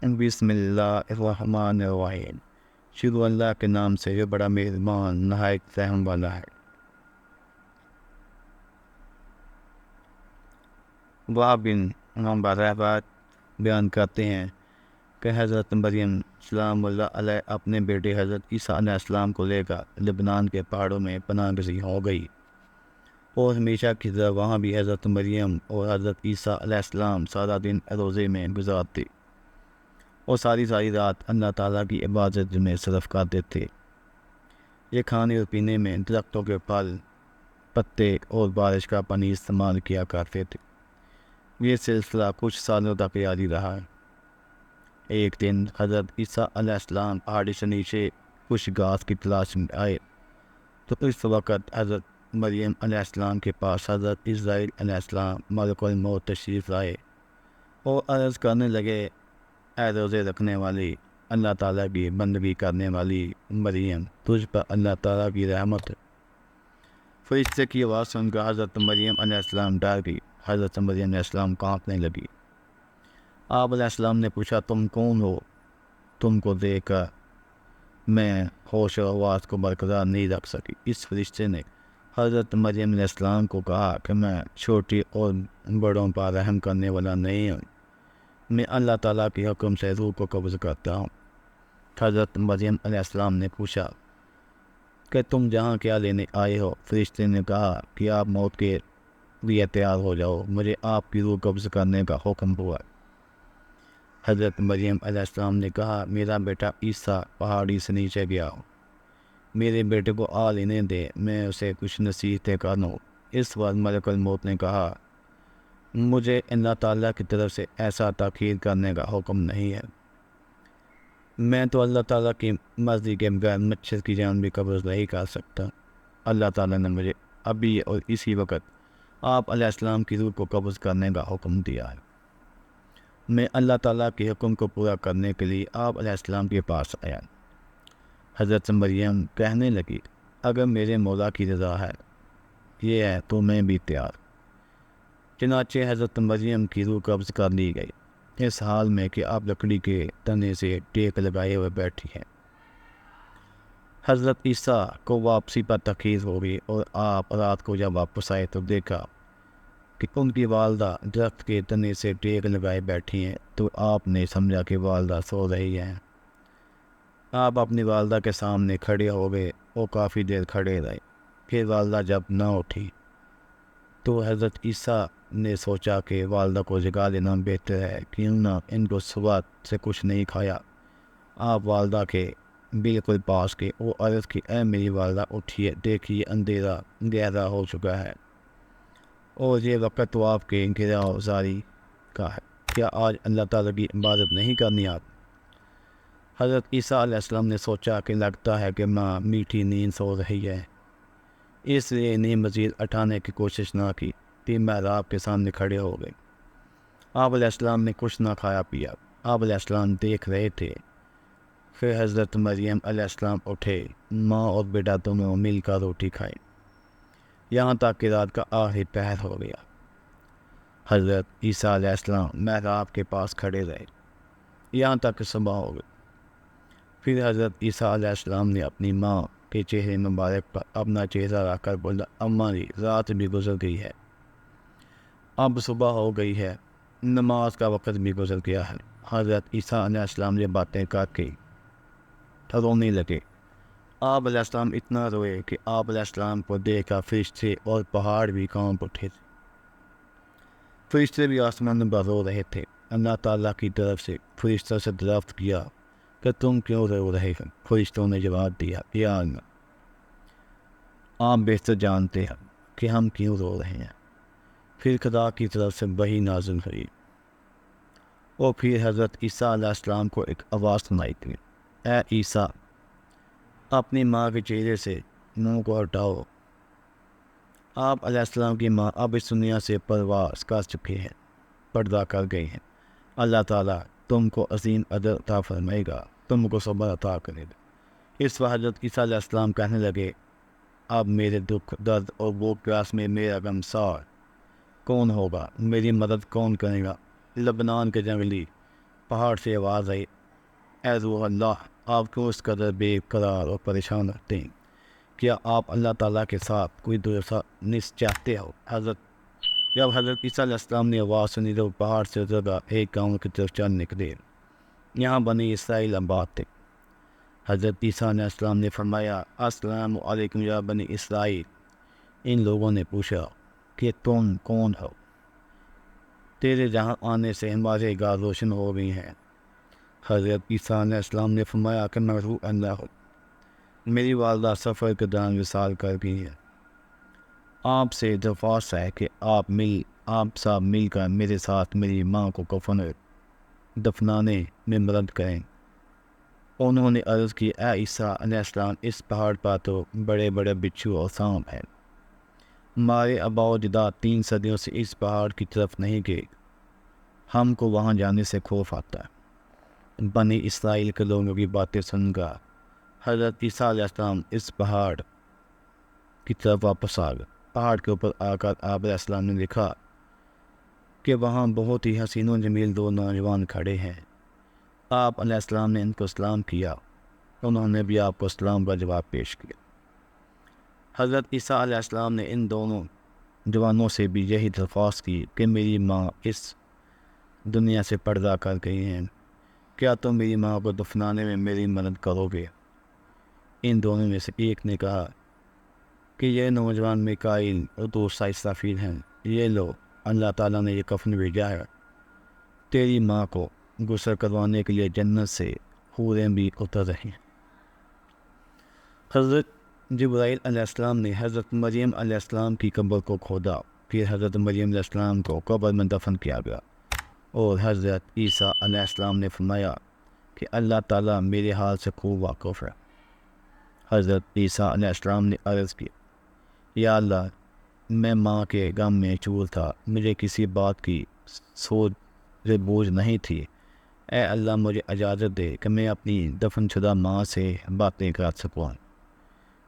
بسم اللہ الرحمن الرحیم، شروع اللہ کے نام سے جو بڑا مہربان نہایت رحم والا ہے۔ وہاں بن رہبات بیان کرتے ہیں کہ حضرت مریم سلام اللہ علیہ اپنے بیٹے حضرت عیسیٰ علیہ السلام کو لے کر لبنان کے پہاڑوں میں پناہ گزین ہو گئی، اور ہمیشہ کی طرح وہاں بھی حضرت مریم اور حضرت عیسیٰ علیہ السلام سارا دن روزے میں گزارتے اور ساری رات اللہ تعالیٰ کی عبادت میں صرف کرتے تھے۔ یہ کھانے اور پینے میں درختوں کے پھل، پتے اور بارش کا پانی استعمال کیا کرتے تھے۔ یہ سلسلہ کچھ سالوں تک جاری رہا۔ ایک دن حضرت عیسیٰ علیہ السلام پہاڑی سے نیچے کچھ گھاس کی تلاش میں آئے تو اس وقت حضرت مریم علیہ السلام کے پاس حضرت اسرائیل علیہ السلام ملک الموت تشریف لائے اور عرض کرنے لگے، اے روزے رکھنے والی، اللہ تعالیٰ کی بندگی کرنے والی مریم، تجھ پر اللہ تعالیٰ کی رحمت ہے۔ فرشتے کی آواز سن کر حضرت مریم علیہ السلام ڈر گئی۔ حضرت مریم علیہ السلام کانپنے لگی۔ آپ علیہ السلام نے پوچھا، تم کون ہو؟ تم کو دیکھ کر میں ہوش و حواس کو برقرار نہیں رکھ سکی۔ اس فرشتے نے حضرت مریم علیہ السلام کو کہا کہ میں چھوٹی اور بڑوں پر رحم کرنے والا نہیں ہوں، میں اللہ تعالیٰ کے حکم سے روح کو قبض کرتا ہوں۔ حضرت مریم علیہ السلام نے پوچھا کہ تم جہاں کیا لینے آئے ہو؟ فرشتے نے کہا کہ آپ موت کے لیے تیار ہو جاؤ، مجھے آپ کی روح قبض کرنے کا حکم ہوا۔ حضرت مریم علیہ السلام نے کہا، میرا بیٹا عیسیٰ پہاڑی سے نیچے گیا ہو، میرے بیٹے کو آ لینے دے، میں اسے کچھ نصیحتیں کروں۔ اس وقت ملک الموت نے کہا، مجھے اللہ تعالیٰ کی طرف سے ایسا تاخیر کرنے کا حکم نہیں ہے، میں تو اللہ تعالیٰ کی مرضی کے بغیر مچھر کی جان بھی قبض نہیں کر سکتا۔ اللہ تعالیٰ نے مجھے ابھی اور اسی وقت آپ علیہ السلام کی روح کو قبض کرنے کا حکم دیا ہے۔ میں اللہ تعالیٰ کے حکم کو پورا کرنے کے لیے آپ علیہ السلام کے پاس آیا۔ حضرت مریم کہنے لگی، اگر میرے مولا کی رضا ہے یہ ہے تو میں بھی تیار۔ چنانچہ حضرت مریم کی روح قبض کر لی گئی، اس حال میں کہ آپ لکڑی کے تنے سے ٹیک لگائے ہوئے بیٹھی ہیں۔ حضرت عیسیٰ کو واپسی پر تاخیر ہو گئی اور آپ رات کو جب واپس آئے تو دیکھا کہ ان کی والدہ درخت کے تنے سے ٹیک لگائے بیٹھی ہیں، تو آپ نے سمجھا کہ والدہ سو رہی ہیں۔ آپ اپنی والدہ کے سامنے کھڑے ہو گئے اور کافی دیر کھڑے رہے۔ پھر والدہ جب نہ اٹھی تو حضرت عیسیٰ نے سوچا کہ والدہ کو جگا دینا بہتر ہے، کیوں نہ ان کو صبح سے کچھ نہیں کھایا۔ آپ والدہ کے بالکل پاس گئے اور عرض کی، اے میری والدہ اٹھیے، دیکھیے اندھیرا گہرا ہو چکا ہے اور یہ وقت تو آپ کے گراؤ زاری کا ہے، کیا آج اللہ تعالیٰ کی عبادت نہیں کرنی آپ؟ حضرت عیسیٰ علیہ السلام نے سوچا کہ لگتا ہے کہ ماں میٹھی نیند سو رہی ہے، اس لیے انہیں مزید اٹھانے کی کوشش نہ کی۔ پھر محراب کے سامنے کھڑے ہو گئے۔ آپ علیہ السلام نے کچھ نہ کھایا پیا، آپ علیہ السلام دیکھ رہے تھے۔ پھر حضرت مریم علیہ السلام اٹھے، ماں اور بیٹا دونوں مل کر روٹی کھائے، یہاں تک کہ رات کا آخری پہر ہو گیا۔ حضرت عیسیٰ علیہ السلام محراب کے پاس کھڑے رہے یہاں تک کہ صبح ہو گئی۔ پھر حضرت عیسیٰ علیہ السلام نے اپنی ماں کے چہرے مبارک پر اپنا چہرہ رکھ کر بولا، اماں جی، رات بھی گزر گئی ہے، اب صبح ہو گئی ہے، نماز کا وقت بھی گزر گیا ہے۔ حضرت عیسیٰ علیہ السلام یہ باتیں کر کے رونے لگے۔ آپ علیہ السلام اتنا روئے کہ آپ علیہ السلام کو دیکھ کر فرشتے اور پہاڑ بھی کانپ اٹھے تھے۔ فرشتے بھی آسمان پر رو رہے تھے۔ اللہ تعالیٰ کی طرف سے فرشتوں سے دریافت کیا کہ تم کیوں رو رہے ہو؟ فرشتوں نے جواب دیا، یا اللہ، آپ بہتر جانتے ہیں کہ ہم کیوں رو رہے ہیں۔ پھر خدا کی طرف سے وحی نازل ہوئی اور پھر حضرت عیسیٰ علیہ السلام کو ایک آواز سنائی دی، اے عیسیٰ، اپنی ماں کے چہرے سے منہ کو ہٹاؤ۔ آپ علیہ السلام کی ماں اب اس دنیا سے پرواز کر چکے ہیں، پردہ کر گئی ہیں۔ اللہ تعالیٰ تم کو عظیم اجر عطا فرمائے گا، تم کو صبر عطا کرے گا۔ اس وقت حضرت عیسیٰ علیہ السلام کہنے لگے، اب میرے دکھ، درد اور بھوک پیاس میں میرا غمسار کون ہوگا؟ میری مدد کون کرے گا؟ لبنان کے جنگلی پہاڑ سے آواز آئی، اے روح اللہ، آپ کیوں اس قدر بے قرار اور پریشان رہتے ہیں؟ کیا آپ اللہ تعالیٰ کے ساتھ کوئی دوسرا نس چاہتے ہو؟ جب حضرت عیسیٰ علیہ السلام نے آواز سنی تو پہاڑ سے اتر کر ایک گاؤں کی طرف چل نکلے۔ یہاں بنی اسرائیل آباد تھے۔ حضرت عیسیٰ علیہ السلام نے فرمایا، السلام علیکم یا بنی اسرائیل۔ ان لوگوں نے پوچھا کہ تم کون ہو؟ تیرے جہاں آنے سے ہمارے گاہ روشن ہو گئی ہیں۔ حضرت عیسیٰ علیہ السلام نے فرمایا کہ میں روح اللہ ہوں، میری والدہ سفر کے دوران وصال کر گئی ہے۔ آپ سے درخواست ہے کہ آپ سب مل کر میرے ساتھ میری ماں کو کفن دفنانے میں مدد کریں۔ انہوں نے عرض کی، اے عیسیٰ علیہ السلام، اس پہاڑ پر تو بڑے بڑے بچھو اور سانپ ہیں۔ ہمارے آبا و اجداد 3 صدیوں سے اس پہاڑ کی طرف نہیں گئے، ہم کو وہاں جانے سے خوف آتا ہے۔ بنی اسرائیل کے لوگوں کی باتیں سن کر حضرت عیسیٰ علیہ السلام اس پہاڑ کی طرف واپس آ گئے۔ پہاڑ کے اوپر آ کر آپ علیہ السلام نے دیکھا کہ وہاں بہت ہی حسین و جمیل 2 نوجوان کھڑے ہیں۔ آپ علیہ السلام نے ان کو سلام کیا، انہوں نے بھی آپ کو سلام کا جواب پیش کیا۔ حضرت عیسیٰ علیہ السلام نے ان دونوں جوانوں سے بھی یہی درخواست کی کہ میری ماں اس دنیا سے پردہ کر گئی ہیں، کیا تم میری ماں کو دفنانے میں میری مدد کرو گے؟ ان دونوں میں سے ایک نے کہا کہ یہ نوجوان میکائیل اور دوسرا اسرافیل ہیں، یہ لو، اللہ تعالیٰ نے یہ کفن بھیجا ہے، تیری ماں کو غسل کروانے کے لیے جنت سے حوریں بھی اتر رہی ہیں۔ حضرت جبرائیل علیہ السلام نے حضرت مریم علیہ السلام کی قبر کو کھودا، پھر حضرت مریم علیہ السلام کو قبر میں دفن کیا گیا، اور حضرت عیسیٰ علیہ السلام نے فرمایا کہ اللہ تعالیٰ میرے حال سے خوب واقف ہے۔ حضرت عیسیٰ علیہ السلام نے عرض کی، یا اللہ، میں ماں کے غم میں چور تھا، مجھے کسی بات کی سوچ بوجھ نہیں تھی، اے اللہ مجھے اجازت دے کہ میں اپنی دفن شدہ ماں سے باتیں کر سکوں۔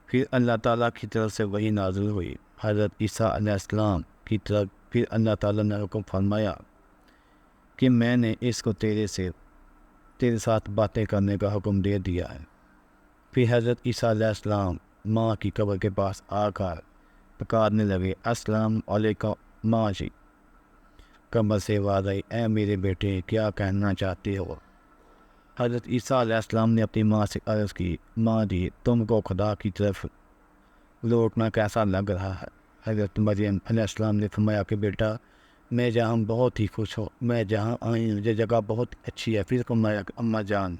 پھر اللہ تعالیٰ کی طرف سے وحی نازل ہوئی حضرت عیسیٰ علیہ السلام کی طرف۔ پھر اللہ تعالیٰ نے حکم فرمایا کہ میں نے اس کو تیرے ساتھ باتیں کرنے کا حکم دے دیا ہے۔ پھر حضرت عیسیٰ علیہ السلام ماں کی قبر کے پاس آ کر پکارنے لگے، السلام علیکم ماں جی۔ قبر سے آواز آئی، اے میرے بیٹے، کیا کہنا چاہتے ہو؟ حضرت عیسیٰ علیہ السلام نے اپنی ماں سے عرض کی، ماں جی، تم کو خدا کی طرف لوٹنا کیسا لگ رہا ہے؟ حضرت مریم علیہ السلام نے فرمایا کہ بیٹا، میں جہاں بہت ہی خوش ہوں، میں جہاں آئی ہوں یہ جگہ بہت اچھی ہے۔ پھر فرمایا کہ اماں جان،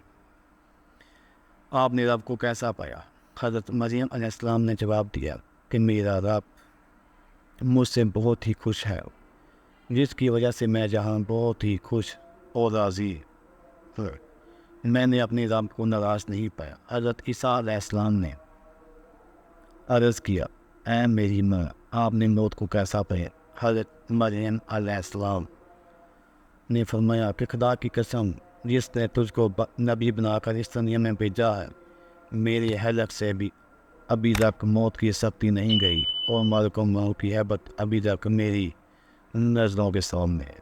آپ نے رب کو کیسا پایا؟ حضرت مریم علیہ السلام نے جواب دیا کہ میرا رب مجھ سے بہت ہی خوش ہے، جس کی وجہ سے میں جہاں بہت ہی خوش اور راضی ہوں، میں نے اپنی رب کو ناراض نہیں پایا۔ حضرت عیسیٰ علیہ السلام نے عرض کیا، اے میری ماں، آپ نے موت کو کیسا پایا؟ حضرت مریم علیہ السلام نے فرمایا کہ خدا کی قسم، جس نے تجھ کو نبی بنا کر اس دنیا میں بھیجا ہے، میری حلق سے بھی ابھی تک موت کی سختی نہیں گئی، اور ملک و موت کی ہیبت ابھی تک میری نظروں کے سامنے ہے۔